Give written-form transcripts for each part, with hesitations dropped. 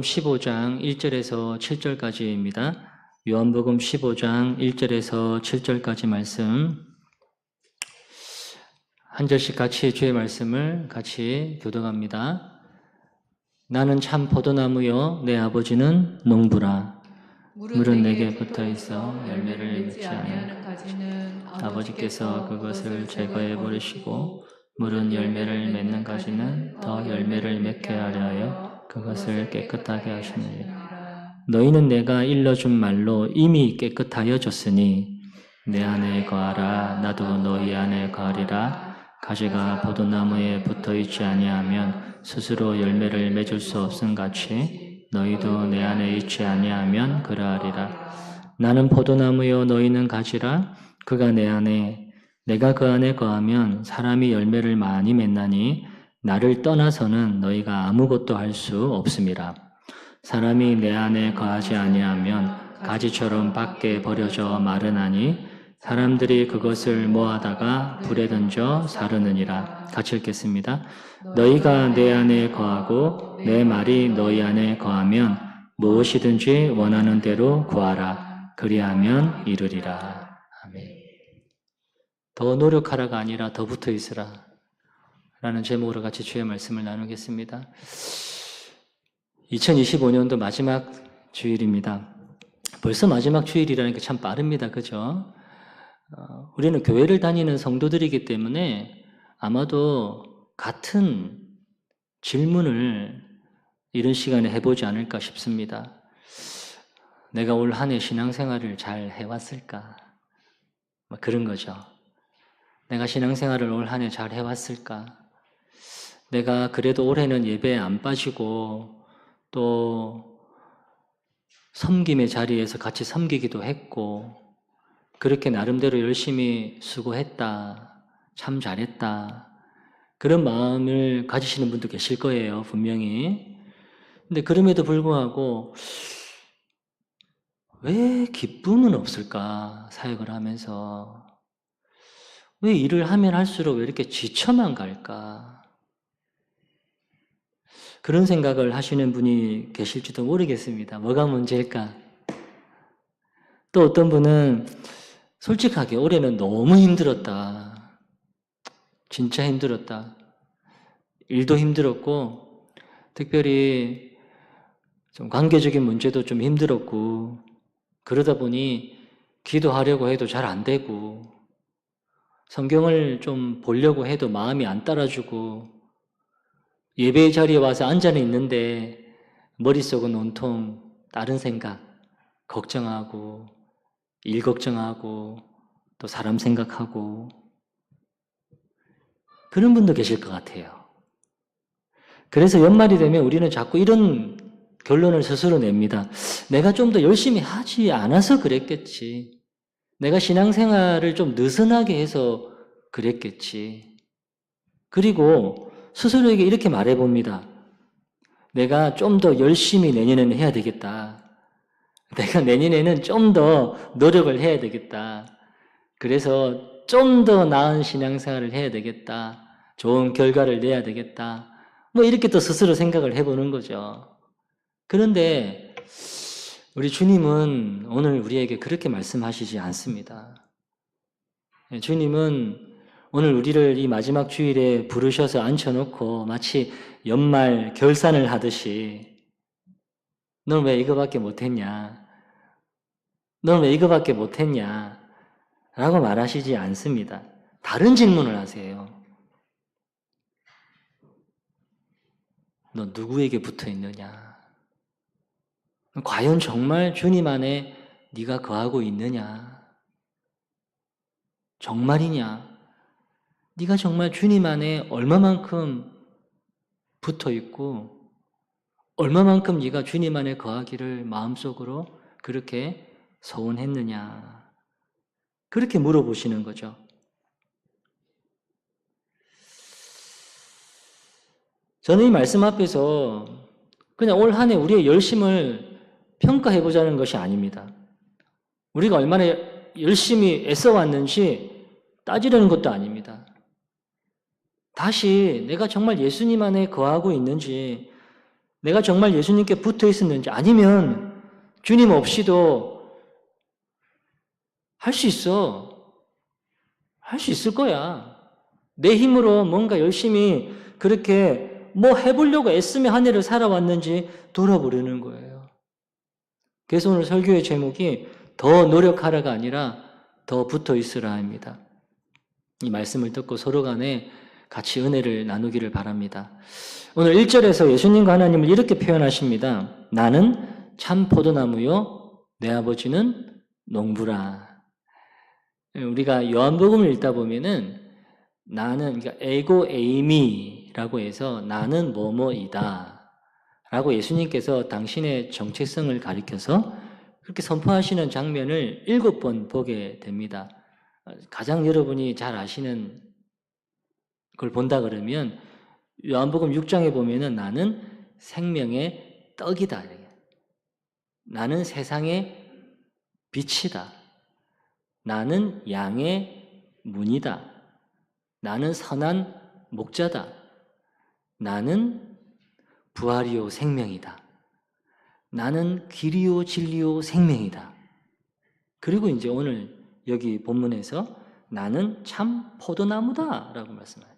15장 1절에서 7절까지입니다. 요한복음 15장 1절에서 7절까지 말씀 한 절씩 같이 주의 말씀을 같이 교독합니다. 나는 참 포도나무요 내 아버지는 농부라. 물은 내게 붙어 있어 열매를 맺지 아니하는 가지는 아버지께서 그것을 제거해 버리시고 물은 열매를 맺는 가지는 더 열매를 맺게 하려 하여 그것을 깨끗하게 하시느니라. 너희는 내가 일러준 말로 이미 깨끗하여졌으니 내 안에 거하라. 나도 너희 안에 거하리라. 가지가 포도나무에 붙어 있지 아니하면 스스로 열매를 맺을 수 없음 같이 너희도 내 안에 있지 아니하면 그러하리라. 나는 포도나무요 너희는 가지라. 그가 내 안에 내가 그 안에 거하면 사람이 열매를 많이 맺나니 나를 떠나서는 너희가 아무것도 할 수 없음이라. 사람이 내 안에 거하지 아니하면 가지처럼 밖에 버려져 마르나니 사람들이 그것을 모아다가 불에 던져 사르느니라. 같이 읽겠습니다. 너희가 내 안에 거하고 내 말이 너희 안에 거하면 무엇이든지 원하는 대로 구하라. 그리하면 이루리라. 아멘. 더 노력하라가 아니라 더 붙어 있으라 라는 제목으로 같이 주의 말씀을 나누겠습니다. 2025년도 마지막 주일입니다. 벌써 마지막 주일이라는 게 참 빠릅니다. 그죠? 우리는 교회를 다니는 성도들이기 때문에 아마도 같은 질문을 이런 시간에 해보지 않을까 싶습니다. 내가 올 한 해 신앙생활을 잘 해왔을까? 그런 거죠. 내가 신앙생활을 올 한 해 잘 해왔을까? 내가 그래도 올해는 예배에 안 빠지고 또 섬김의 자리에서 같이 섬기기도 했고 그렇게 나름대로 열심히 수고했다, 참 잘했다 그런 마음을 가지시는 분도 계실 거예요, 분명히. 근데 그럼에도 불구하고 왜 기쁨은 없을까? 사역을 하면서 왜 일을 하면 할수록 왜 이렇게 지쳐만 갈까? 그런 생각을 하시는 분이 계실지도 모르겠습니다. 뭐가 문제일까? 또 어떤 분은 솔직하게 올해는 너무 힘들었다. 진짜 힘들었다. 일도 힘들었고 특별히 좀 관계적인 문제도 좀 힘들었고 그러다 보니 기도하려고 해도 잘 안 되고 성경을 좀 보려고 해도 마음이 안 따라주고 예배의 자리에 와서 앉아는 있는데 머릿속은 온통 다른 생각, 걱정하고 일 걱정하고 또 사람 생각하고 그런 분도 계실 것 같아요. 그래서 연말이 되면 우리는 자꾸 이런 결론을 스스로 냅니다. 내가 좀 더 열심히 하지 않아서 그랬겠지. 내가 신앙생활을 좀 느슨하게 해서 그랬겠지. 그리고 스스로에게 이렇게 말해봅니다. 내가 좀 더 열심히 내년에는 해야 되겠다. 내가 내년에는 좀 더 노력을 해야 되겠다. 그래서 좀 더 나은 신앙생활을 해야 되겠다. 좋은 결과를 내야 되겠다. 이렇게 또 스스로 생각을 해보는 거죠. 그런데 우리 주님은 오늘 우리에게 그렇게 말씀하시지 않습니다. 주님은 오늘 우리를 이 마지막 주일에 부르셔서 앉혀놓고 마치 연말 결산을 하듯이 넌 왜 이거밖에 못했냐? 넌 왜 이거밖에 못했냐? 라고 말하시지 않습니다. 다른 질문을 하세요. 너 누구에게 붙어 있느냐? 과연 정말 주님 안에 네가 거하고 있느냐? 정말이냐? 네가 정말 주님 안에 얼마만큼 붙어 있고 얼마만큼 네가 주님 안에 거하기를 마음속으로 그렇게 소원했느냐? 그렇게 물어보시는 거죠. 저는 이 말씀 앞에서 그냥 올 한 해 우리의 열심을 평가해보자는 것이 아닙니다. 우리가 얼마나 열심히 애써왔는지 따지려는 것도 아닙니다. 다시 내가 정말 예수님 안에 거하고 있는지 내가 정말 예수님께 붙어 있었는지, 아니면 주님 없이도 할 수 있어. 할 수 있을 거야. 내 힘으로 뭔가 열심히 그렇게 뭐 해보려고 애쓰며 한 해를 살아왔는지 돌아보려는 거예요. 그래서 오늘 설교의 제목이 더 노력하라가 아니라 더 붙어 있으라 합니다. 이 말씀을 듣고 서로 간에 같이 은혜를 나누기를 바랍니다. 오늘 1절에서 예수님과 하나님을 이렇게 표현하십니다. 나는 참 포도나무요, 내 아버지는 농부라. 우리가 요한복음을 읽다 보면은 나는, 그러니까 에고 에이미라고 해서 나는 뭐뭐이다 라고 예수님께서 당신의 정체성을 가리켜서 그렇게 선포하시는 장면을 7번 보게 됩니다. 가장 여러분이 잘 아시는 걸 본다 그러면 요한복음 6장에 보면은 나는 생명의 떡이다. 나는 세상의 빛이다. 나는 양의 문이다. 나는 선한 목자다. 나는 부활이요 생명이다. 나는 길이요 진리요 생명이다. 그리고 이제 오늘 여기 본문에서 나는 참 포도나무다 라고 말씀해요.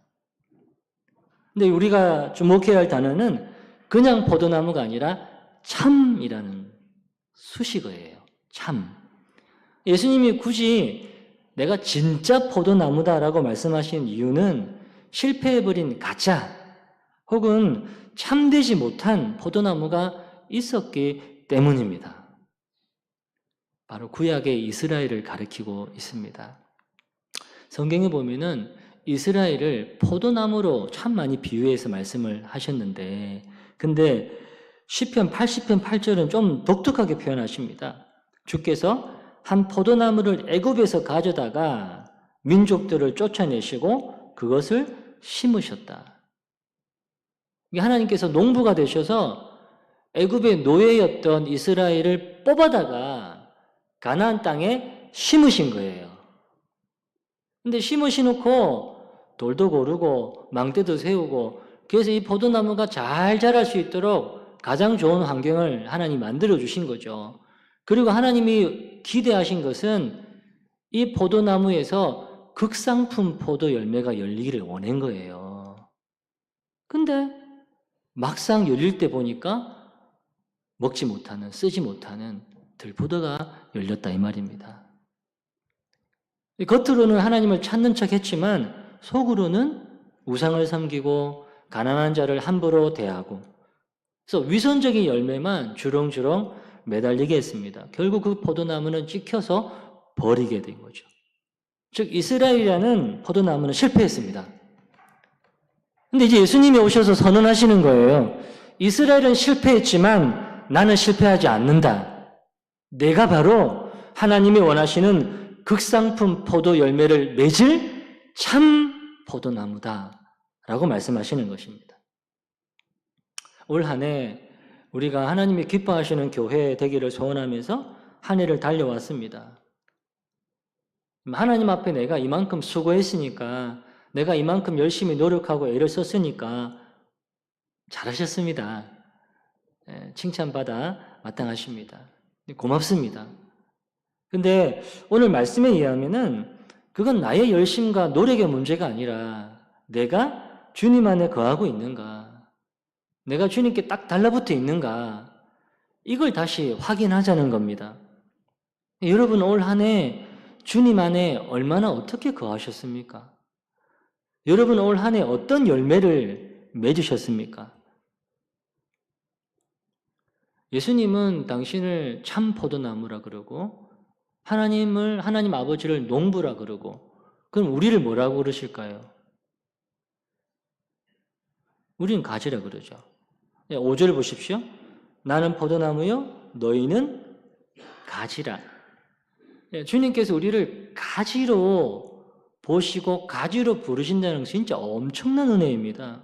근데 우리가 주목해야 할 단어는 그냥 포도나무가 아니라 참이라는 수식어예요. 참. 예수님이 굳이 내가 진짜 포도나무다라고 말씀하신 이유는 실패해버린 가짜 혹은 참되지 못한 포도나무가 있었기 때문입니다. 바로 구약의 이스라엘을 가리키고 있습니다. 성경에 보면은 이스라엘을 포도나무로 참 많이 비유해서 말씀을 하셨는데, 근데 시편 80편 8절은 좀 독특하게 표현하십니다. 주께서 한 포도나무를 애굽에서 가져다가 민족들을 쫓아내시고 그것을 심으셨다. 하나님께서 농부가 되셔서 애굽의 노예였던 이스라엘을 뽑아다가 가나안 땅에 심으신 거예요. 근데 심으시놓고 돌도 고르고 망대도 세우고, 그래서 이 포도나무가 잘 자랄 수 있도록 가장 좋은 환경을 하나님이 만들어 주신 거죠. 그리고 하나님이 기대하신 것은 이 포도나무에서 극상품 포도 열매가 열리기를 원한 거예요. 근데 막상 열릴 때 보니까 먹지 못하는, 쓰지 못하는 들포도가 열렸다 이 말입니다. 겉으로는 하나님을 찾는 척 했지만 속으로는 우상을 섬기고 가난한 자를 함부로 대하고, 그래서 위선적인 열매만 주렁주렁 매달리게 했습니다. 결국 그 포도나무는 찍혀서 버리게 된 거죠. 즉 이스라엘이라는 포도나무는 실패했습니다. 근데 이제 예수님이 오셔서 선언하시는 거예요. 이스라엘은 실패했지만 나는 실패하지 않는다. 내가 바로 하나님이 원하시는 극상품 포도 열매를 맺을 참 포도나무다 라고 말씀하시는 것입니다. 올 한 해 우리가 하나님이 기뻐하시는 교회 되기를 소원하면서 한 해를 달려왔습니다. 하나님 앞에 내가 이만큼 수고했으니까, 내가 이만큼 열심히 노력하고 애를 썼으니까 잘하셨습니다. 칭찬받아 마땅하십니다. 고맙습니다. 근데 오늘 말씀에 의하면은 그건 나의 열심과 노력의 문제가 아니라 내가 주님 안에 거하고 있는가, 내가 주님께 딱 달라붙어 있는가, 이걸 다시 확인하자는 겁니다. 여러분 올 한 해 주님 안에 얼마나 어떻게 거하셨습니까? 여러분 올 한 해 어떤 열매를 맺으셨습니까? 예수님은 당신을 참 포도나무라 그러고 하나님 아버지를 농부라 그러고, 그럼 우리를 뭐라고 그러실까요? 우리는 가지라 그러죠. 5절 보십시오. 나는 포도나무요, 너희는 가지라. 주님께서 우리를 가지로 보시고 가지로 부르신다는 것은 진짜 엄청난 은혜입니다.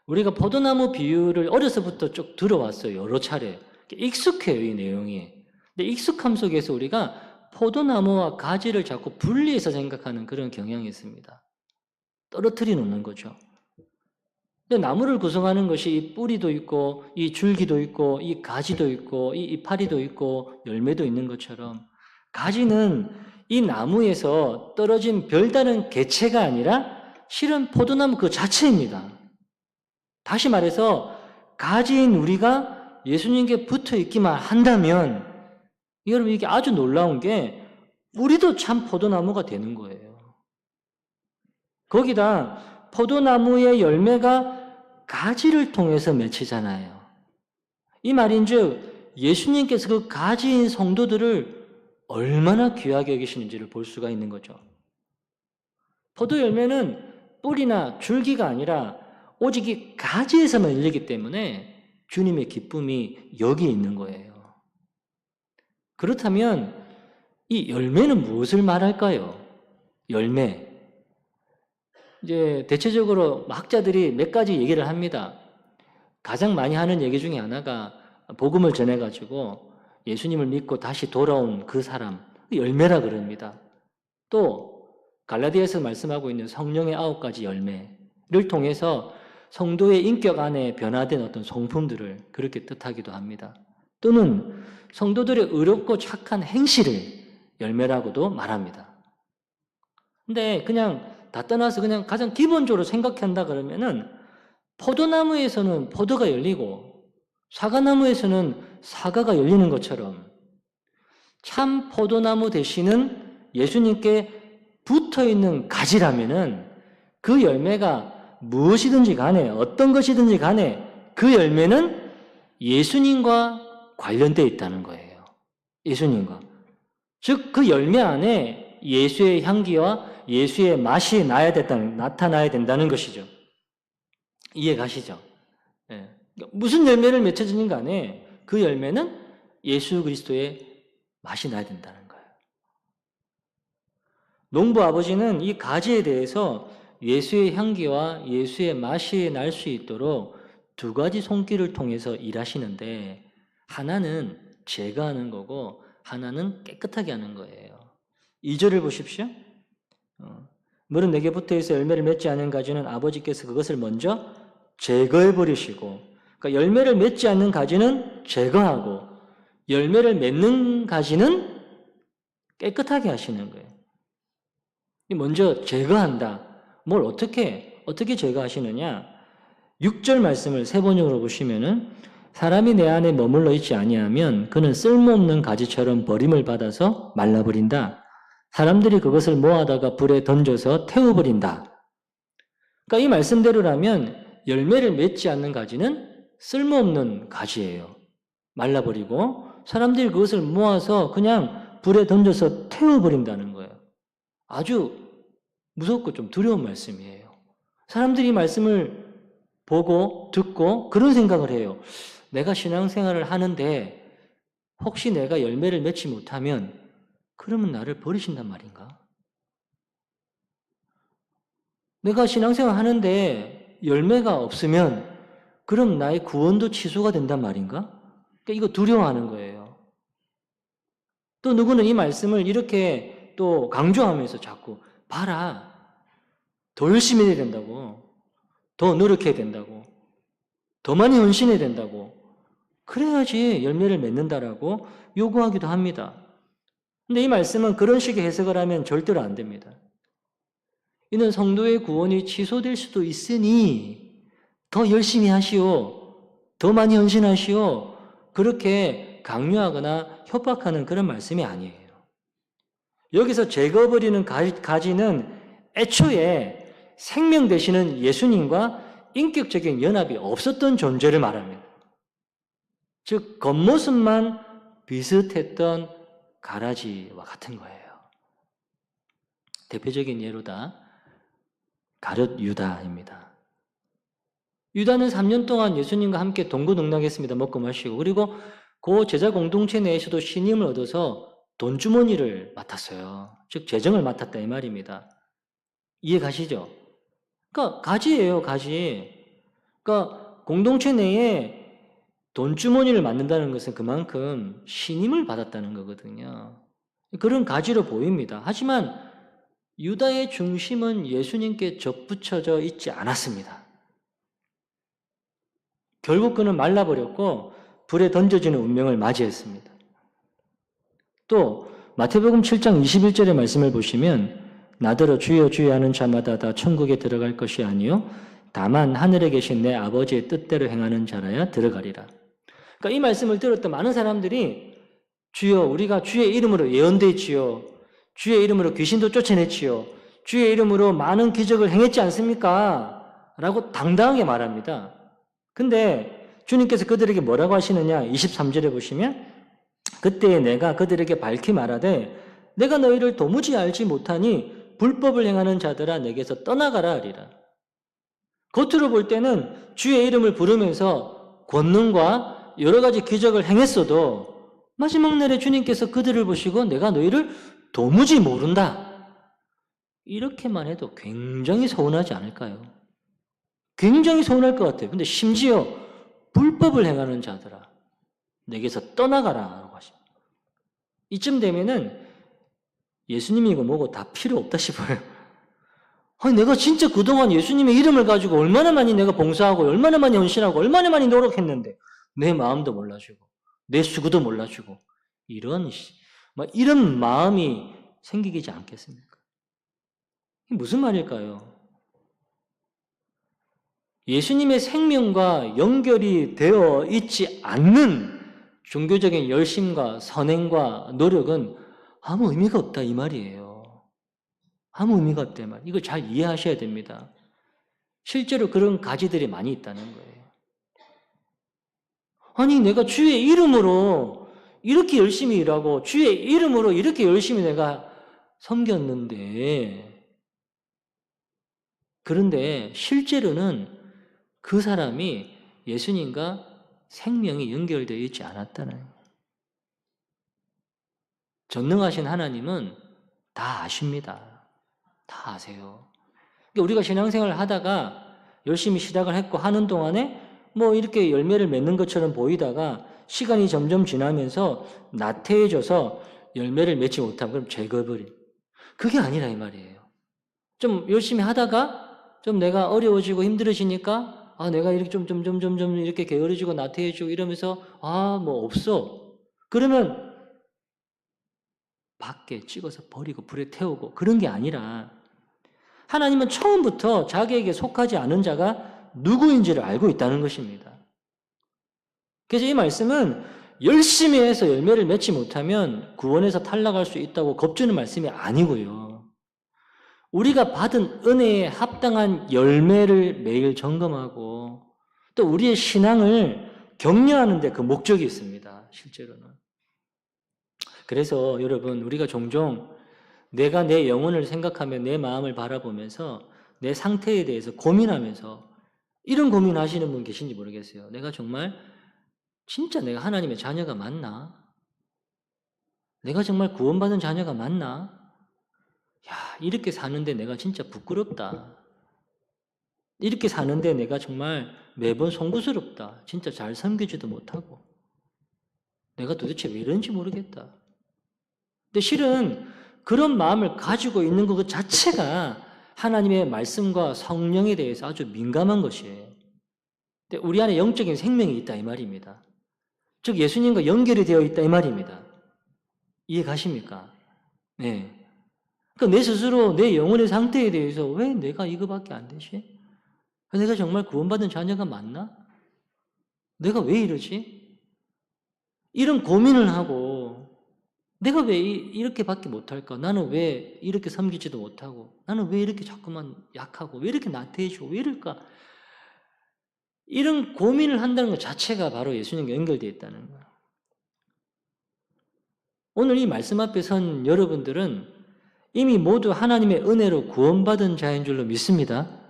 우리가 포도나무 비유를 어려서부터 쭉 들어왔어요. 여러 차례. 익숙해요, 이 내용이. 근데 익숙함 속에서 우리가 포도나무와 가지를 자꾸 분리해서 생각하는 그런 경향이 있습니다. 떨어뜨려 놓는 거죠. 근데 나무를 구성하는 것이 이 뿌리도 있고 이 줄기도 있고 이 가지도 있고 이 이파리도 있고 열매도 있는 것처럼 가지는 이 나무에서 떨어진 별다른 개체가 아니라 실은 포도나무 그 자체입니다. 다시 말해서 가지인 우리가 예수님께 붙어 있기만 한다면 여러분 이게 아주 놀라운 게 우리도 참 포도나무가 되는 거예요. 거기다 포도나무의 열매가 가지를 통해서 맺히잖아요. 이 말인즉 예수님께서 그 가지인 성도들을 얼마나 귀하게 여기시는지를 볼 수가 있는 거죠. 포도 열매는 뿌리나 줄기가 아니라 오직 이 가지에서만 열리기 때문에 주님의 기쁨이 여기 있는 거예요. 그렇다면 이 열매는 무엇을 말할까요? 열매. 이제 대체적으로 학자들이 몇 가지 얘기를 합니다. 가장 많이 하는 얘기 중에 하나가 복음을 전해가지고 예수님을 믿고 다시 돌아온 그 사람, 열매라 그럽니다. 또 갈라디아에서 말씀하고 있는 성령의 9가지 열매를 통해서 성도의 인격 안에 변화된 어떤 성품들을 그렇게 뜻하기도 합니다. 또는 성도들의 의롭고 착한 행실을 열매라고도 말합니다. 근데 그냥 다 떠나서 그냥 가장 기본적으로 생각한다 그러면은 포도나무에서는 포도가 열리고 사과나무에서는 사과가 열리는 것처럼 참 포도나무 되시는 예수님께 붙어있는 가지라면은 그 열매가 무엇이든지 간에 어떤 것이든지 간에 그 열매는 예수님과 관련되어 있다는 거예요. 예수님과. 즉 그 열매 안에 예수의 향기와 예수의 맛이 나타나야 된다는 것이죠. 이해 가시죠? 예. 무슨 열매를 맺혀지는 간에 그 열매는 예수 그리스도의 맛이 나야 된다는 거예요. 농부 아버지는 이 가지에 대해서 예수의 향기와 예수의 맛이 날 수 있도록 2가지 손길을 통해서 일하시는데 하나는 제거하는 거고 하나는 깨끗하게 하는 거예요. 2절을 보십시오. 물은 내게 붙어있어 열매를 맺지 않은 가지는 아버지께서 그것을 먼저 제거해 버리시고, 그러니까 열매를 맺지 않는 가지는 제거하고 열매를 맺는 가지는 깨끗하게 하시는 거예요. 먼저 제거한다. 뭘 어떻게 제거하시느냐? 6절 말씀을 세 번역으로 보시면은 사람이 내 안에 머물러 있지 아니하면 그는 쓸모없는 가지처럼 버림을 받아서 말라버린다. 사람들이 그것을 모아다가 불에 던져서 태워버린다. 그러니까 이 말씀대로라면 열매를 맺지 않는 가지는 쓸모없는 가지예요. 말라버리고 사람들이 그것을 모아서 그냥 불에 던져서 태워버린다는 거예요. 아주 무섭고 좀 두려운 말씀이에요. 사람들이 이 말씀을 보고 듣고 그런 생각을 해요. 내가 신앙생활을 하는데 혹시 내가 열매를 맺지 못하면 그러면 나를 버리신단 말인가? 내가 신앙생활 하는데 열매가 없으면 그럼 나의 구원도 취소가 된단 말인가? 그러니까 이거 두려워하는 거예요. 또 누구는 이 말씀을 이렇게 또 강조하면서 자꾸 봐라. 더 열심히 해야 된다고. 더 노력해야 된다고. 더 많이 헌신해야 된다고. 그래야지 열매를 맺는다라고 요구하기도 합니다. 근데 이 말씀은 그런 식의 해석을 하면 절대로 안 됩니다. 이는 성도의 구원이 취소될 수도 있으니 더 열심히 하시오. 더 많이 헌신하시오. 그렇게 강요하거나 협박하는 그런 말씀이 아니에요. 여기서 제거버리는 가지는 애초에 생명 되시는 예수님과 인격적인 연합이 없었던 존재를 말합니다. 즉 겉모습만 비슷했던 가라지와 같은 거예요. 대표적인 예로다 가룟 유다입니다. 유다는 3년 동안 예수님과 함께 동고동락했습니다. 먹고 마시고. 그리고 그 제자 공동체 내에서도 신임을 얻어서 돈주머니를 맡았어요. 즉 재정을 맡았다 이 말입니다. 이해 가시죠? 그러니까 가지예요, 가지. 그러니까 공동체 내에 돈주머니를 맡는다는 것은 그만큼 신임을 받았다는 거거든요. 그런 가지로 보입니다. 하지만 유다의 중심은 예수님께 접붙여져 있지 않았습니다. 결국 그는 말라버렸고 불에 던져지는 운명을 맞이했습니다. 또 마태복음 7장 21절의 말씀을 보시면 나더러 주여 주여 하는 자마다 다 천국에 들어갈 것이 아니요 다만 하늘에 계신 내 아버지의 뜻대로 행하는 자라야 들어가리라. 그러니까 이 말씀을 들었던 많은 사람들이 주여 우리가 주의 이름으로 예언되지요. 주의 이름으로 귀신도 쫓아냈지요. 주의 이름으로 많은 기적을 행했지 않습니까? 라고 당당하게 말합니다. 근데 주님께서 그들에게 뭐라고 하시느냐? 23절에 보시면 그때 내가 그들에게 밝히 말하되 내가 너희를 도무지 알지 못하니 불법을 행하는 자들아 내게서 떠나가라 하리라. 겉으로 볼 때는 주의 이름을 부르면서 권능과 여러 가지 기적을 행했어도 마지막 날에 주님께서 그들을 보시고 내가 너희를 도무지 모른다. 이렇게만 해도 굉장히 서운하지 않을까요? 굉장히 서운할 것 같아요. 근데 심지어 불법을 행하는 자들아 내게서 떠나가라라고 하십니다. 이쯤 되면은 예수님이고 뭐고 다 필요 없다 싶어요. 아니, 내가 진짜 그동안 예수님의 이름을 가지고 얼마나 많이 내가 봉사하고 얼마나 많이 헌신하고 얼마나 많이 노력했는데 내 마음도 몰라주고 내 수고도 몰라주고 이런 마음이 생기지 않겠습니까? 이게 무슨 말일까요? 예수님의 생명과 연결이 되어 있지 않는 종교적인 열심과 선행과 노력은 아무 의미가 없다 이 말이에요. 아무 의미가 없다 이 말. 이거 잘 이해하셔야 됩니다. 실제로 그런 가지들이 많이 있다는 거예요. 아니 내가 주의 이름으로 이렇게 열심히 일하고 주의 이름으로 이렇게 열심히 내가 섬겼는데 그런데 실제로는 그 사람이 예수님과 생명이 연결되어 있지 않았다는 거예요. 전능하신 하나님은 다 아십니다. 다 아세요. 그러니까 우리가 신앙생활을 하다가 열심히 시작을 했고 하는 동안에 뭐 이렇게 열매를 맺는 것처럼 보이다가 시간이 점점 지나면서 나태해져서 열매를 맺지 못하면 그럼 제거해버린. 그게 아니라 이 말이에요. 좀 열심히 하다가 좀 내가 어려워지고 힘들어지니까 내가 이렇게 점점 이렇게 게으러지고 나태해지고 이러면서 뭐 없어. 그러면 밖에 찍어서 버리고 불에 태우고 그런 게 아니라 하나님은 처음부터 자기에게 속하지 않은 자가 누구인지를 알고 있다는 것입니다. 그래서 이 말씀은 열심히 해서 열매를 맺지 못하면 구원에서 탈락할 수 있다고 겁주는 말씀이 아니고요. 우리가 받은 은혜에 합당한 열매를 매일 점검하고 또 우리의 신앙을 격려하는 데 그 목적이 있습니다. 실제로는. 그래서 여러분 우리가 종종 내가 내 영혼을 생각하며 내 마음을 바라보면서 내 상태에 대해서 고민하면서 이런 고민하시는 분 계신지 모르겠어요. 내가 정말 진짜 내가 하나님의 자녀가 맞나? 내가 정말 구원받은 자녀가 맞나? 야, 이렇게 사는데 내가 진짜 부끄럽다. 이렇게 사는데 내가 정말 매번 송구스럽다. 진짜 잘 섬기지도 못하고. 내가 도대체 왜 이런지 모르겠다. 근데 실은 그런 마음을 가지고 있는 것 자체가 하나님의 말씀과 성령에 대해서 아주 민감한 것이에요. 근데 우리 안에 영적인 생명이 있다 이 말입니다. 즉 예수님과 연결이 되어 있다 이 말입니다. 이해 가십니까? 네. 그러니까 내 스스로 내 영혼의 상태에 대해서 왜 내가 이거밖에 안 되지? 내가 정말 구원받은 자녀가 맞나? 내가 왜 이러지? 이런 고민을 하고 내가 왜 이렇게밖에 못할까? 나는 왜 이렇게 섬기지도 못하고 나는 왜 이렇게 자꾸만 약하고 왜 이렇게 나태해지고 왜 이럴까? 이런 고민을 한다는 것 자체가 바로 예수님과 연결되어 있다는 거예요. 오늘 이 말씀 앞에 선 여러분들은 이미 모두 하나님의 은혜로 구원받은 자인 줄로 믿습니다.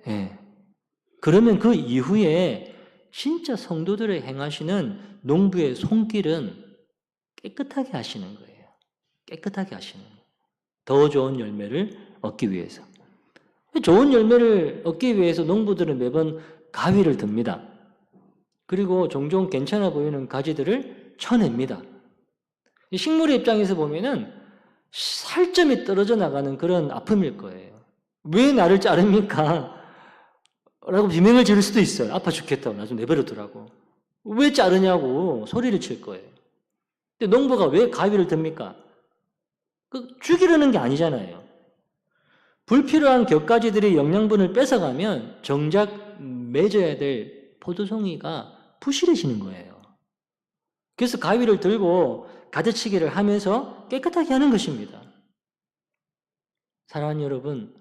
예. 그러면 그 이후에 진짜 성도들의 행하시는 농부의 손길은 깨끗하게 하시는 거예요. 깨끗하게 하시는 거예요. 더 좋은 열매를 얻기 위해서. 좋은 열매를 얻기 위해서 농부들은 매번 가위를 듭니다. 그리고 종종 괜찮아 보이는 가지들을 쳐냅니다. 식물의 입장에서 보면은 살점이 떨어져 나가는 그런 아픔일 거예요. 왜 나를 자릅니까? 라고 비명을 지를 수도 있어요. 아파 죽겠다고 나중에 내버려두라고. 왜 자르냐고 소리를 칠 거예요. 근데 농부가 왜 가위를 듭니까? 죽이려는 게 아니잖아요. 불필요한 곁가지들이 영양분을 뺏어가면 정작 맺어야 될 포도송이가 부실해지는 거예요. 그래서 가위를 들고 가지치기를 하면서 깨끗하게 하는 것입니다. 사랑하는 여러분,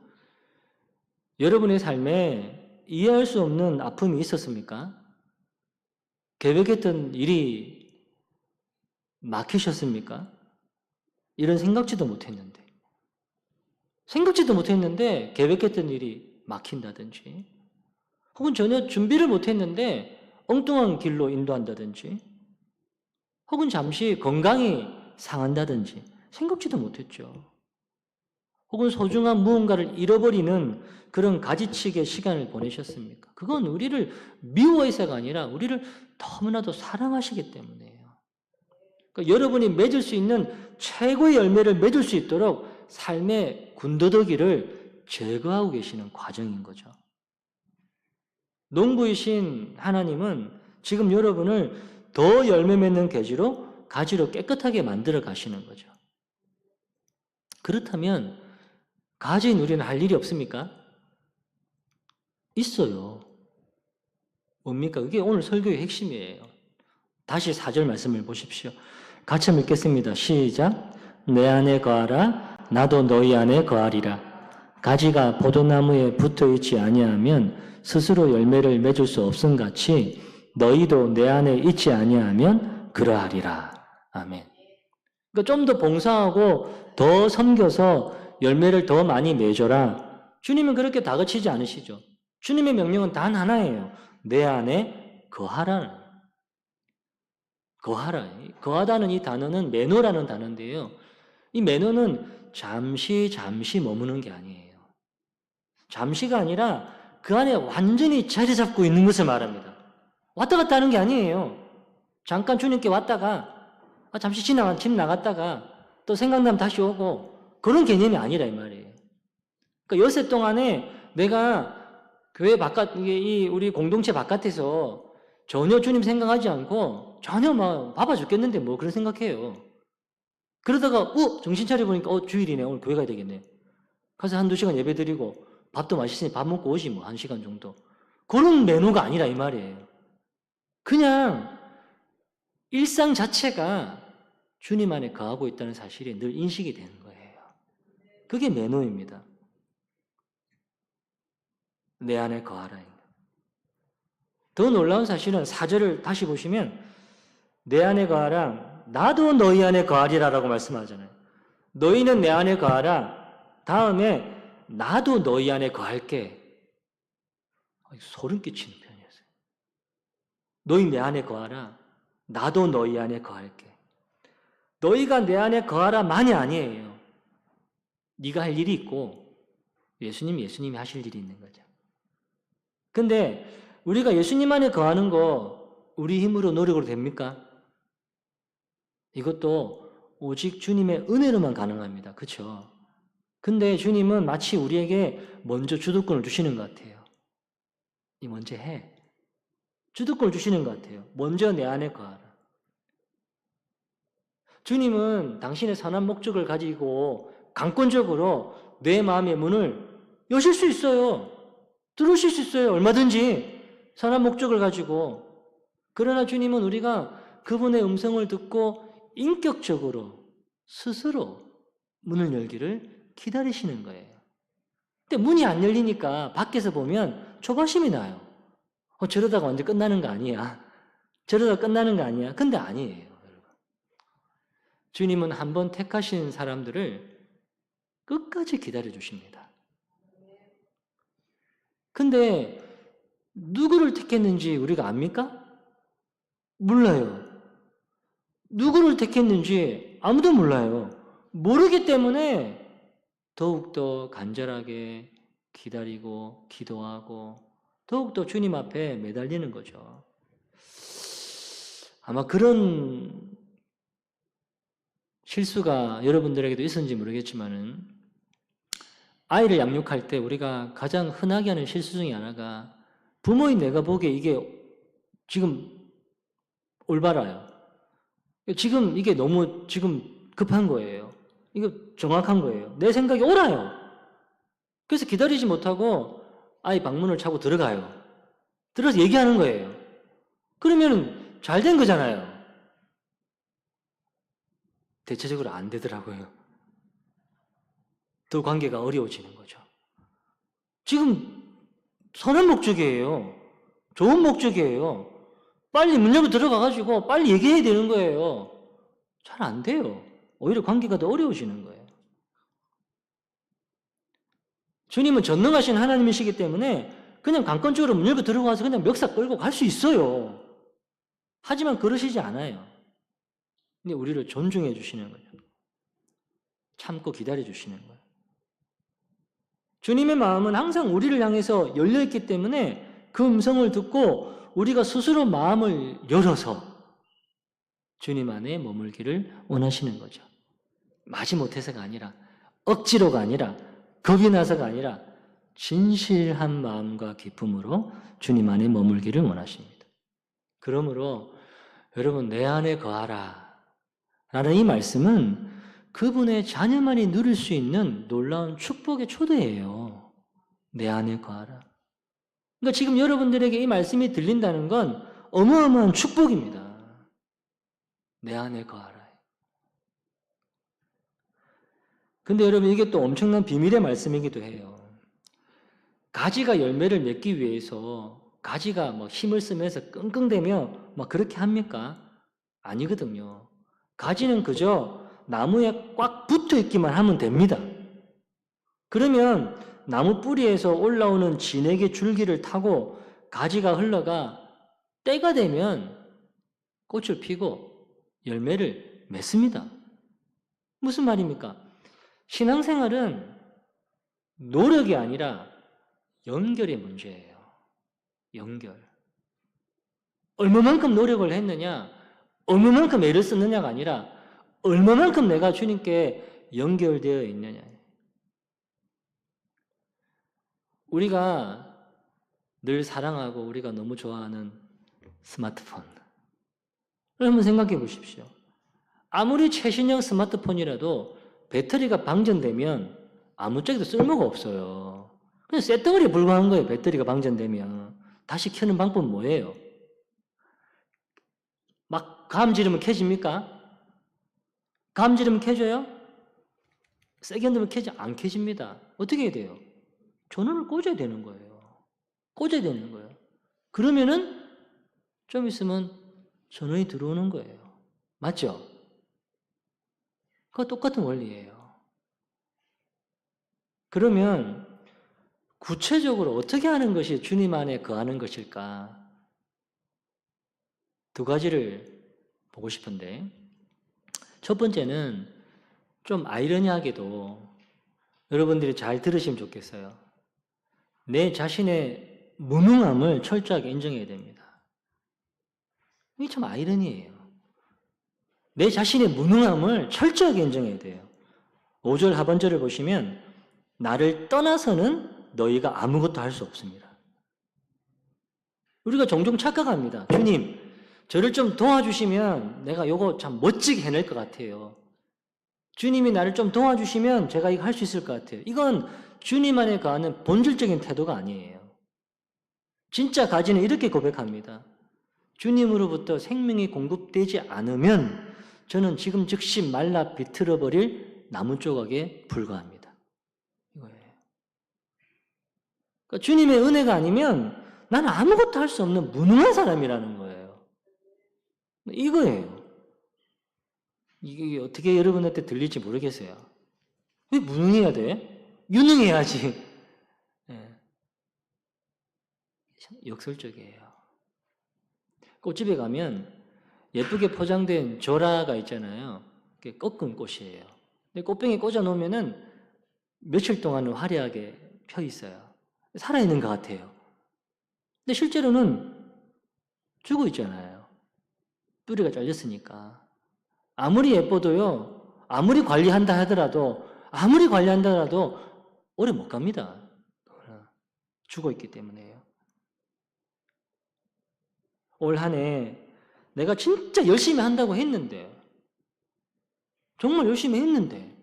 여러분의 삶에 이해할 수 없는 아픔이 있었습니까? 계획했던 일이 막히셨습니까? 이런 생각지도 못했는데. 생각지도 못했는데 계획했던 일이 막힌다든지, 혹은 전혀 준비를 못했는데 엉뚱한 길로 인도한다든지, 혹은 잠시 건강이 상한다든지 생각지도 못했죠. 혹은 소중한 무언가를 잃어버리는 그런 가지치기의 시간을 보내셨습니까? 그건 우리를 미워해서가 아니라 우리를 너무나도 사랑하시기 때문이에요. 그러니까 여러분이 맺을 수 있는 최고의 열매를 맺을 수 있도록 삶의 군더더기를 제거하고 계시는 과정인 거죠. 농부이신 하나님은 지금 여러분을 더 열매 맺는 가지로 깨끗하게 만들어 가시는 거죠. 그렇다면 가지인 우리는 할 일이 없습니까? 있어요. 뭡니까? 그게 오늘 설교의 핵심이에요. 다시 4절 말씀을 보십시오. 같이 읽겠습니다. 시작. 내 안에 거하라. 나도 너희 안에 거하리라. 가지가 포도나무에 붙어 있지 아니하면 스스로 열매를 맺을 수 없음같이 너희도 내 안에 있지 아니하면 그러하리라. 아멘. 그러니까 좀 더 봉사하고 더 섬겨서 열매를 더 많이 맺어라. 주님은 그렇게 다그치지 않으시죠. 주님의 명령은 단 하나예요. 내 안에 거하라. 거하라. 거하다는 이 단어는 매너라는 단어인데요. 이 매너는 잠시 머무는 게 아니에요. 잠시가 아니라 그 안에 완전히 자리 잡고 있는 것을 말합니다. 왔다 갔다 하는 게 아니에요. 잠깐 주님께 왔다가 잠시 집 나갔다가 또 생각나면 다시 오고 그런 개념이 아니라 이 말이에요. 그러니까 여세 동안에 내가 교회 바깥, 우리 공동체 바깥에서 전혀 주님 생각하지 않고 전혀 막 바빠 죽겠는데 뭐 그런 생각해요. 그러다가 정신 차려보니까 주일이네. 오늘 교회 가야 되겠네. 가서 한두 시간 예배 드리고 밥도 맛있으니 밥 먹고 오지 뭐 1시간 정도. 그런 매너가 아니라 이 말이에요. 그냥 일상 자체가 주님 안에 거하고 있다는 사실이 늘 인식이 되는 거예요. 그게 매너입니다. 내 안에 거하라. 더 놀라운 사실은 4절을 다시 보시면 내 안에 거하라. 나도 너희 안에 거하리라라고 말씀하잖아요. 너희는 내 안에 거하라. 다음에 나도 너희 안에 거할게. 소름 끼치는 표현이었어요. 너희 내 안에 거하라. 나도 너희 안에 거할게. 너희가 내 안에 거하라만이 아니에요. 네가 할 일이 있고 예수님이 하실 일이 있는 거죠. 근데 우리가 예수님 안에 거하는 거 우리 힘으로 노력으로 됩니까? 이것도 오직 주님의 은혜로만 가능합니다. 그렇죠? 근데 주님은 마치 우리에게 먼저 주도권을 주시는 것 같아요. 이 먼저 해. 주도권을 주시는 것 같아요. 먼저 내 안에 거하라. 주님은 당신의 선한 목적을 가지고 강권적으로 내 마음의 문을 여실 수 있어요. 들어오실 수 있어요. 얼마든지 선한 목적을 가지고. 그러나 주님은 우리가 그분의 음성을 듣고 인격적으로 스스로 문을 열기를 기다리시는 거예요. 근데 문이 안 열리니까 밖에서 보면 조바심이 나요. 저러다가 언제 끝나는 거 아니야. 저러다가 끝나는 거 아니야. 근데 아니에요. 주님은 한번 택하신 사람들을 끝까지 기다려 주십니다. 근데 누구를 택했는지 우리가 압니까? 몰라요. 누구를 택했는지 아무도 몰라요. 모르기 때문에 더욱더 간절하게 기다리고 기도하고 더욱더 주님 앞에 매달리는 거죠. 아마 그런 실수가 여러분들에게도 있었는지 모르겠지만은 아이를 양육할 때 우리가 가장 흔하게 하는 실수 중에 하나가 부모인 내가 보기에 이게 지금 올바라요. 지금 이게 너무 지금 급한 거예요. 이거 정확한 거예요. 내 생각이 옳아요. 그래서 기다리지 못하고 아이 방문을 차고 들어가요. 들어서 얘기하는 거예요. 그러면 잘 된 거잖아요. 대체적으로 안 되더라고요. 더 관계가 어려워지는 거죠. 지금 선한 목적이에요. 좋은 목적이에요. 빨리 문 열고 들어가가지고 빨리 얘기해야 되는 거예요. 잘 안 돼요. 오히려 관계가 더 어려워지는 거예요. 주님은 전능하신 하나님이시기 때문에 그냥 강권적으로 문 열고 들어가서 그냥 멱살 끌고 갈 수 있어요. 하지만 그러시지 않아요. 근데 우리를 존중해 주시는 거죠. 참고 기다려 주시는 거예요. 주님의 마음은 항상 우리를 향해서 열려 있기 때문에 그 음성을 듣고 우리가 스스로 마음을 열어서 주님 안에 머물기를 원하시는 거죠. 마지못해서가 아니라, 억지로가 아니라, 겁이 나서가 아니라 진실한 마음과 기쁨으로 주님 안에 머물기를 원하십니다. 그러므로 여러분, 내 안에 거하라 라는 이 말씀은 그분의 자녀만이 누릴 수 있는 놀라운 축복의 초대예요. 내 안에 거하라. 그러니까 지금 여러분들에게 이 말씀이 들린다는 건 어마어마한 축복입니다. 내 안에 거하라. 근데 여러분, 이게 또 엄청난 비밀의 말씀이기도 해요. 가지가 열매를 맺기 위해서 가지가 뭐 힘을 쓰면서 끙끙대며 막 그렇게 합니까? 아니거든요. 가지는 그저 나무에 꽉 붙어 있기만 하면 됩니다. 그러면 나무 뿌리에서 올라오는 진액의 줄기를 타고 가지가 흘러가 때가 되면 꽃을 피고 열매를 맺습니다. 무슨 말입니까? 신앙생활은 노력이 아니라 연결의 문제예요. 연결. 얼마만큼 노력을 했느냐, 얼마만큼 애를 썼느냐가 아니라 얼마만큼 내가 주님께 연결되어 있느냐. 우리가 늘 사랑하고 우리가 너무 좋아하는 스마트폰을 한번 생각해 보십시오. 아무리 최신형 스마트폰이라도 배터리가 방전되면 아무짝에도 쓸모가 없어요. 그냥 쇳덩어리에 불과한 거예요. 배터리가 방전되면. 다시 켜는 방법은 뭐예요? 막 감지르면 켜집니까? 감지르면 켜져요? 세게 흔들면 안 켜집니다. 어떻게 해야 돼요? 전원을 꽂아야 되는 거예요. 꽂아야 되는 거예요. 그러면은 좀 있으면 전원이 들어오는 거예요. 맞죠? 그거 똑같은 원리예요. 그러면 구체적으로 어떻게 하는 것이 주님 안에 거하는 것일까? 두 가지를 보고 싶은데, 첫 번째는 좀 아이러니하게도 여러분들이 잘 들으시면 좋겠어요. 내 자신의 무능함을 철저하게 인정해야 됩니다. 이게 참 아이러니예요. 내 자신의 무능함을 철저하게 인정해야 돼요. 5절 하반절을 보시면 나를 떠나서는 너희가 아무것도 할 수 없습니다. 우리가 종종 착각합니다. 주님, 저를 좀 도와주시면 내가 이거 참 멋지게 해낼 것 같아요. 주님이 나를 좀 도와주시면 제가 이거 할 수 있을 것 같아요. 이건 주님 안에 거하는 본질적인 태도가 아니에요. 진짜 가지는 이렇게 고백합니다. 주님으로부터 생명이 공급되지 않으면 저는 지금 즉시 말라 비틀어버릴 나무 조각에 불과합니다. 이거예요. 그러니까 주님의 은혜가 아니면 나는 아무것도 할 수 없는 무능한 사람이라는 거예요. 이거예요. 이게 어떻게 여러분한테 들릴지 모르겠어요. 왜 무능해야 돼? 유능해야지. 네. 역설적이에요. 꽃집에 가면 예쁘게 포장된 조라가 있잖아요. 그게 꺾은 꽃이에요. 근데 꽃병에 꽂아 놓으면은 며칠 동안은 화려하게 펴 있어요. 살아있는 것 같아요. 근데 실제로는 죽어 있잖아요. 뿌리가 잘렸으니까. 아무리 예뻐도요, 아무리 관리한다 하더라도 오래 못 갑니다. 죽어 있기 때문에요. 올 한 해 내가 진짜 열심히 한다고 했는데, 정말 열심히 했는데,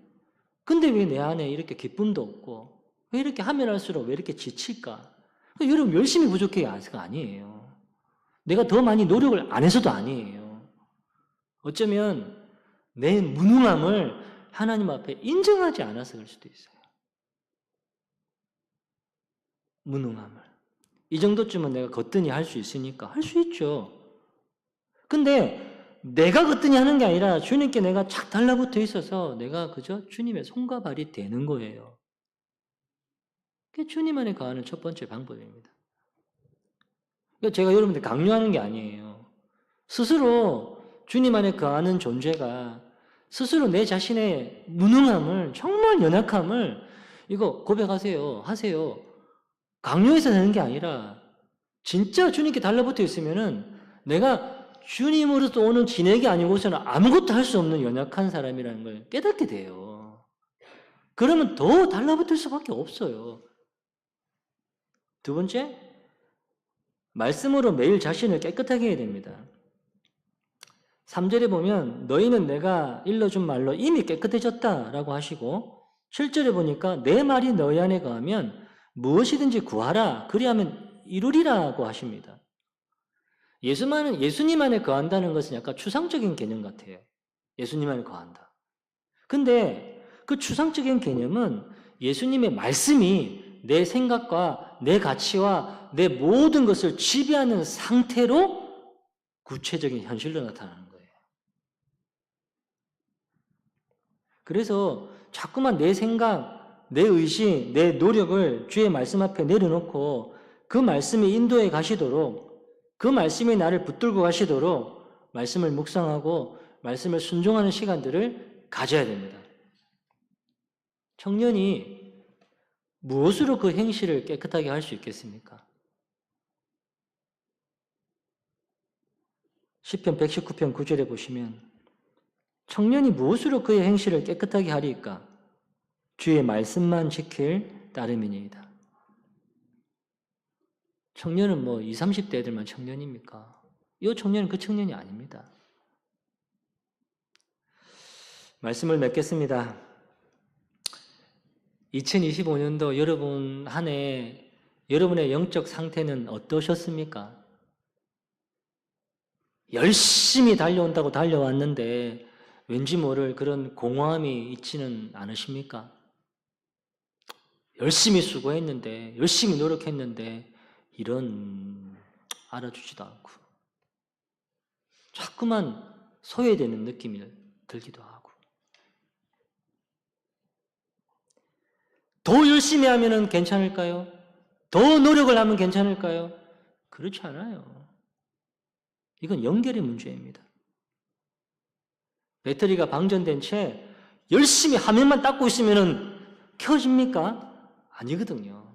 근데 왜 내 안에 이렇게 기쁨도 없고, 왜 이렇게 하면 할수록 왜 이렇게 지칠까? 여러분, 열심히 부족해가 아니에요. 내가 더 많이 노력을 안 해서도 아니에요. 어쩌면 내 무능함을 하나님 앞에 인정하지 않아서 그럴 수도 있어요. 무능함을. 이 정도쯤은 내가 거뜬히 할 수 있으니까 할 수 있죠. 근데 내가 거뜬히 하는 게 아니라 주님께 내가 착 달라붙어 있어서 내가 그저 주님의 손과 발이 되는 거예요. 그게 주님 안에 거하는 첫 번째 방법입니다. 제가 여러분들 강요하는 게 아니에요. 스스로 주님 안에 거하는 존재가 스스로 내 자신의 무능함을, 정말 연약함을 이거 고백하세요. 하세요. 강요해서 되는 게 아니라 진짜 주님께 달라붙어 있으면은 내가 주님으로부터 오는 진액이 아니고서는 아무것도 할 수 없는 연약한 사람이라는 걸 깨닫게 돼요. 그러면 더 달라붙을 수밖에 없어요. 두 번째, 말씀으로 매일 자신을 깨끗하게 해야 됩니다. 3절에 보면 너희는 내가 일러준 말로 이미 깨끗해졌다라고 하시고 7절에 보니까 내 말이 너희 안에 거하면 무엇이든지 구하라 그리하면 이루리라고 하십니다. 예수님 안에 거한다는 것은 약간 추상적인 개념 같아요. 예수님 안에 거한다. 근데 그 추상적인 개념은 예수님의 말씀이 내 생각과 내 가치와 내 모든 것을 지배하는 상태로 구체적인 현실로 나타나는 거예요. 그래서 자꾸만 내 생각, 내 의식, 내 노력을 주의 말씀 앞에 내려놓고 그 말씀이 인도해 가시도록, 그 말씀이 나를 붙들고 가시도록 말씀을 묵상하고 말씀을 순종하는 시간들을 가져야 됩니다. 청년이 무엇으로 그 행실을 깨끗하게 할 수 있겠습니까? 시편 119편 9절에 보시면 청년이 무엇으로 그의 행실을 깨끗하게 하리까? 주의 말씀만 지킬 따름이니이다. 청년은 뭐 20, 30대 애들만 청년입니까? 이 청년은 그 청년이 아닙니다. 말씀을 맺겠습니다. 2025년도 여러분 한 해 여러분의 영적 상태는 어떠셨습니까? 열심히 달려온다고 달려왔는데 왠지 모를 그런 공허함이 있지는 않으십니까? 열심히 수고했는데, 열심히 노력했는데 이런 알아주지도 않고 자꾸만 소외되는 느낌이 들기도 하고 더 열심히 하면 괜찮을까요? 더 노력을 하면 괜찮을까요? 그렇지 않아요. 이건 연결의 문제입니다. 배터리가 방전된 채 열심히 화면만 닦고 있으면 켜집니까? 아니거든요.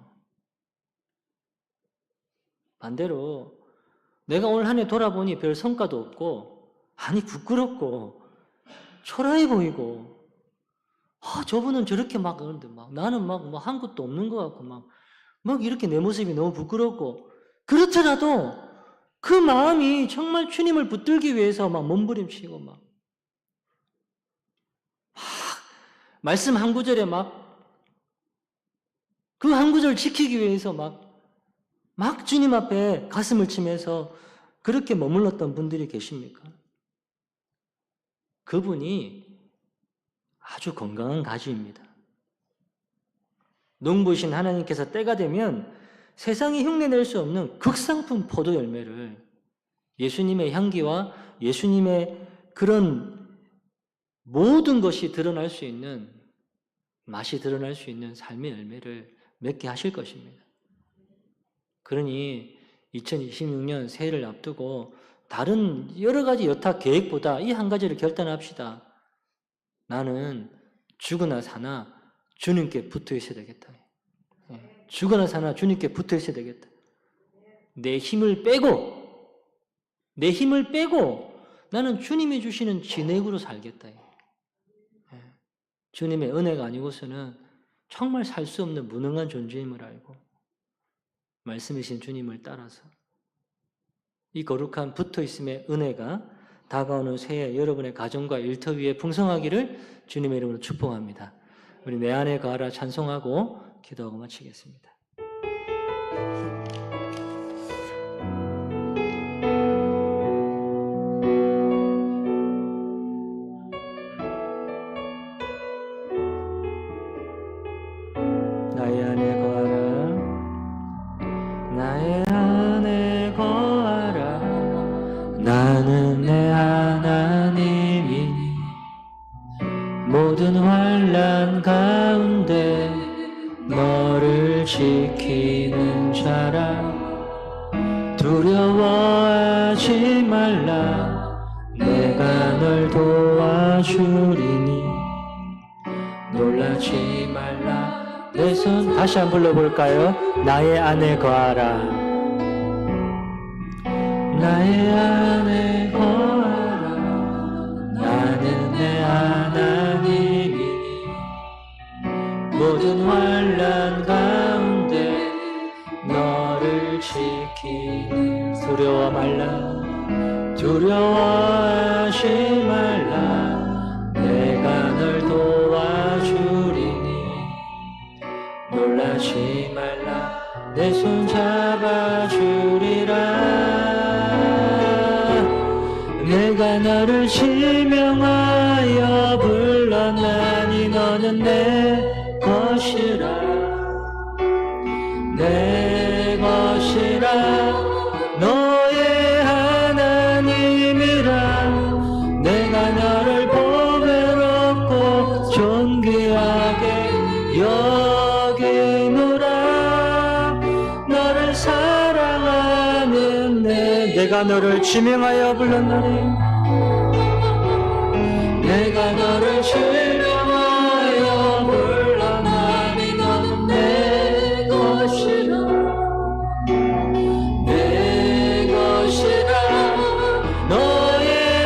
반대로 내가 올 한 해 돌아보니 별 성과도 없고 아니 부끄럽고 초라해 보이고 저분은 저렇게 막 그런데 막 나는 막 뭐 한 것도 없는 것 같고 막 이렇게 내 모습이 너무 부끄럽고 그렇더라도 그 마음이 정말 주님을 붙들기 위해서 막 몸부림치고 막 말씀 한 구절에 막 그 한 구절 지키기 위해서 막 주님 앞에 가슴을 치면서 그렇게 머물렀던 분들이 계십니까? 그분이 아주 건강한 가지입니다. 농부이신 하나님께서 때가 되면 세상이 흉내낼 수 없는 극상품 포도 열매를 예수님의 향기와 예수님의 그런 모든 것이 드러날 수 있는 맛이 드러날 수 있는 삶의 열매를 맺게 하실 것입니다. 그러니 2026년 새해를 앞두고 다른 여러 가지 여타 계획보다 이 한 가지를 결단합시다. 나는 죽으나 사나 주님께 붙어 있어야 되겠다. 죽으나 사나 주님께 붙어 있어야 되겠다. 내 힘을 빼고 나는 주님이 주시는 진액으로 살겠다. 주님의 은혜가 아니고서는 정말 살 수 없는 무능한 존재임을 알고 말씀이신 주님을 따라서 이 거룩한 붙어있음의 은혜가 다가오는 새해 여러분의 가정과 일터 위에 풍성하기를 주님의 이름으로 축복합니다. 우리 내 안에 거하라 찬송하고 기도하고 마치겠습니다. 나의 안에 거하라, 나의 안에 거하라. 나는 내 하나님이니 모든 환난 가운데 너를 지키는 자라. 두려워하지 말라, 내가 널 도와주리니. 놀라지 말라. 내 손 다시 한번 불러볼까요? 나의 안에 거하라, 나의 안에 거하라. 나는 내 하나님이니 모든 환난 가운데 너를 지키는. 두려워 말라, 두려워하지 말라, 내가 널 도와주리니. 놀라지 말라, 내 손 잡아주리라. 내가 너를 지명하여 불렀나니 너는 내 것이라, 내 것이라. 너의 하나님이라. 내가 너를 보배롭고 존귀하게 여기노라. 너를 사랑하는 내가 너를 지명하여 불렀나니. 내가 너를 지명하여 불렀나니 너는 내 것이라, 내 것이라. 너의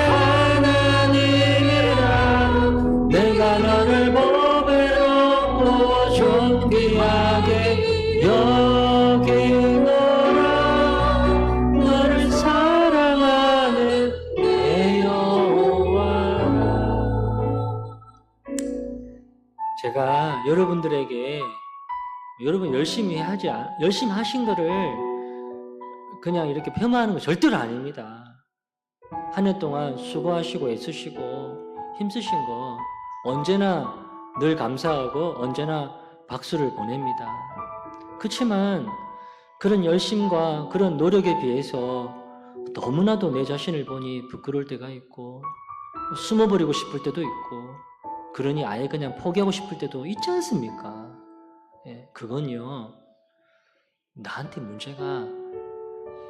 하나님이라. 내가 너를 보배롭고 존귀하게 여기노라. 너를 사랑하는 내 여호와라. 제가 여러분들에게 여러분 열심히 하신 거를 그냥 이렇게 폄하하는 거 절대로 아닙니다. 한 해 동안 수고하시고 애쓰시고 힘쓰신 거 언제나 늘 감사하고 언제나 박수를 보냅니다. 그렇지만 그런 열심과 그런 노력에 비해서 너무나도 내 자신을 보니 부끄러울 때가 있고 숨어버리고 싶을 때도 있고 그러니 아예 그냥 포기하고 싶을 때도 있지 않습니까? 예, 그건요 나한테 문제가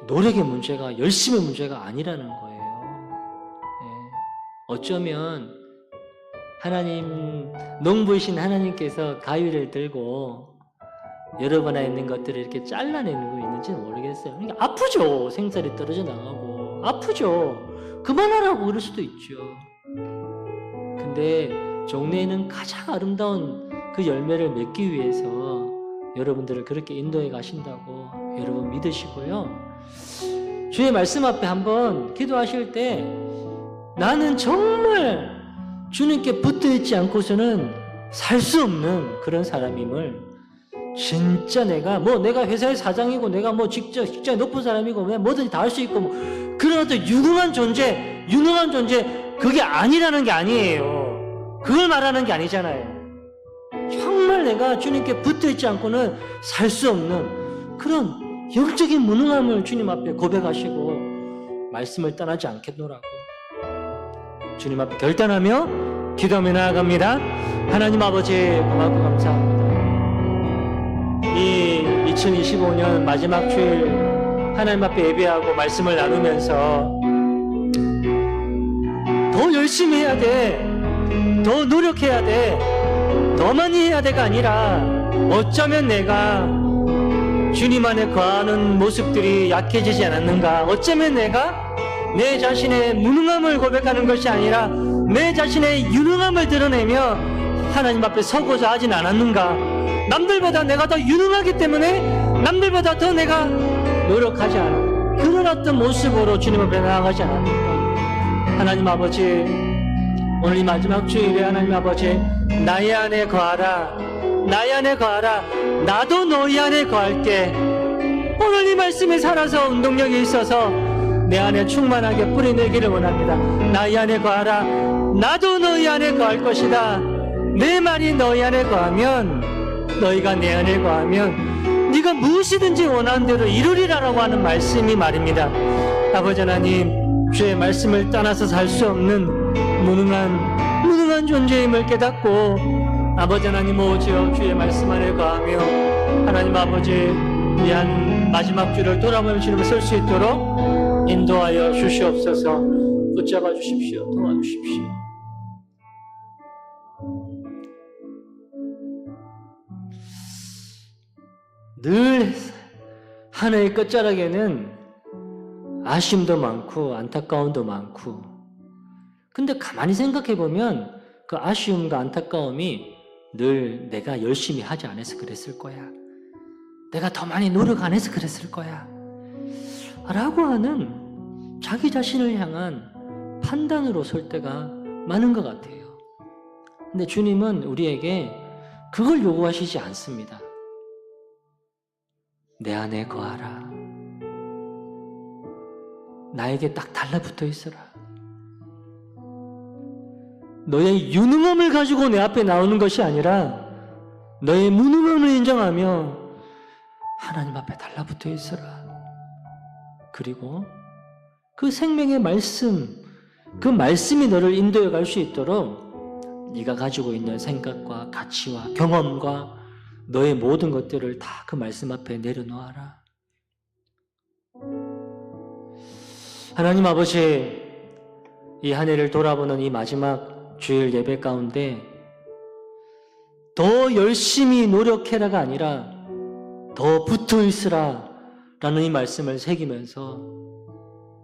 노력의 문제가 열심의 문제가 아니라는 거예요. 예, 어쩌면 하나님 농부이신 하나님께서 가위를 들고 여러분 안에 있는 것들을 이렇게 잘라내는 거 있는지는 모르겠어요. 그러니까 아프죠. 생살이 떨어져 나가고 아프죠. 그만하라고 그럴 수도 있죠. 근데 종래에는 가장 아름다운 그 열매를 맺기 위해서 여러분들을 그렇게 인도해 가신다고 여러분 믿으시고요. 주의 말씀 앞에 한번 기도하실 때 나는 정말 주님께 붙어있지 않고서는 살 수 없는 그런 사람임을 진짜 내가 회사의 사장이고 내가 직장이 높은 사람이고 뭐든지 다 할 수 있고 그런 어떤 유능한 존재 그게 아니라는 게 아니에요. 그걸 말하는 게 아니잖아요. 정말 내가 주님께 붙어있지 않고는 살 수 없는 그런 영적인 무능함을 주님 앞에 고백하시고 말씀을 떠나지 않겠노라고 주님 앞에 결단하며 기도하며 나아갑니다. 하나님 아버지 고맙고 감사합니다. 이 2025년 마지막 주일 하나님 앞에 예배하고 말씀을 나누면서 더 열심히 해야 돼, 더 노력해야 돼, 더 많이 해야 돼가 아니라 어쩌면 내가 주님 안에 거하는 모습들이 약해지지 않았는가, 어쩌면 내가 내 자신의 무능함을 고백하는 것이 아니라 내 자신의 유능함을 드러내며 하나님 앞에 서고자 하진 않았는가, 남들보다 내가 더 유능하기 때문에 남들보다 더 내가 노력하지 않아. 그런 어떤 모습으로 주님 앞에 나아가지 않았는가. 하나님 아버지, 오늘 이 마지막 주일에 하나님 아버지, 나의 안에 거하라, 나의 안에 거하라, 나도 너희 안에 거할게. 오늘 이 말씀이 살아서 운동력이 있어서 내 안에 충만하게 뿌리내기를 원합니다. 나의 안에 거하라, 나도 너희 안에 거할 것이다. 내 말이 너희 안에 거하면, 너희가 내 안에 거하면 네가 무엇이든지 원하는 대로 이루리라라고 하는 말씀이 말입니다. 아버지 하나님, 주의 말씀을 떠나서 살 수 없는 무능한 존재임을 깨닫고 아버지 하나님 오직 주의 말씀 안에 거하며 하나님 아버지 이 마지막 주를 돌아보며 주님을 설 수 있도록 인도하여 주시옵소서. 붙잡아 주십시오. 도와주십시오. 늘 한 해의 끝자락에는 아쉬움도 많고 안타까움도 많고, 근데 가만히 생각해보면 그 아쉬움과 안타까움이 늘 내가 열심히 하지 않아서 그랬을 거야, 내가 더 많이 노력 안 해서 그랬을 거야 라고 하는 자기 자신을 향한 판단으로 설 때가 많은 것 같아요. 근데 주님은 우리에게 그걸 요구하시지 않습니다. 내 안에 거하라, 나에게 딱 달라붙어 있어라. 너의 유능함을 가지고 내 앞에 나오는 것이 아니라 너의 무능함을 인정하며 하나님 앞에 달라붙어 있어라. 그리고 그 생명의 말씀, 그 말씀이 너를 인도해 갈 수 있도록 네가 가지고 있는 생각과 가치와 경험과 너의 모든 것들을 다 그 말씀 앞에 내려놓아라. 하나님 아버지, 이 한 해를 돌아보는 이 마지막 주일 예배 가운데 더 열심히 노력해라가 아니라 더 붙어 있으라 라는 이 말씀을 새기면서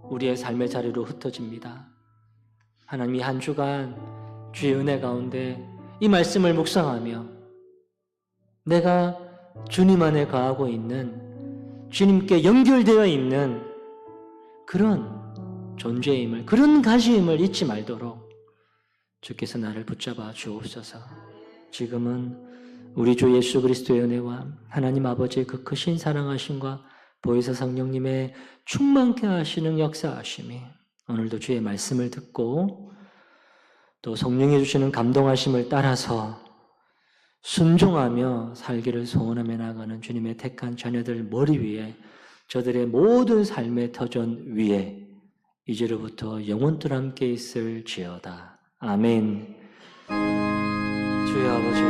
우리의 삶의 자리로 흩어집니다. 하나님, 이 한 주간 주의 은혜 가운데 이 말씀을 묵상하며 내가 주님 안에 거하고 있는, 주님께 연결되어 있는 그런 존재임을, 그런 가치임을 잊지 말도록 주께서 나를 붙잡아 주옵소서. 지금은 우리 주 예수 그리스도의 은혜와 하나님 아버지의 그 크신 사랑하심과 보혜사 성령님의 충만케 하시는 역사하심이 오늘도 주의 말씀을 듣고 또 성령이 주시는 감동하심을 따라서 순종하며 살기를 소원하며 나가는 주님의 택한 자녀들 머리 위에, 저들의 모든 삶의 터전 위에 이제로부터 영원토록 함께 있을지어다. 아멘. 주의 아버지,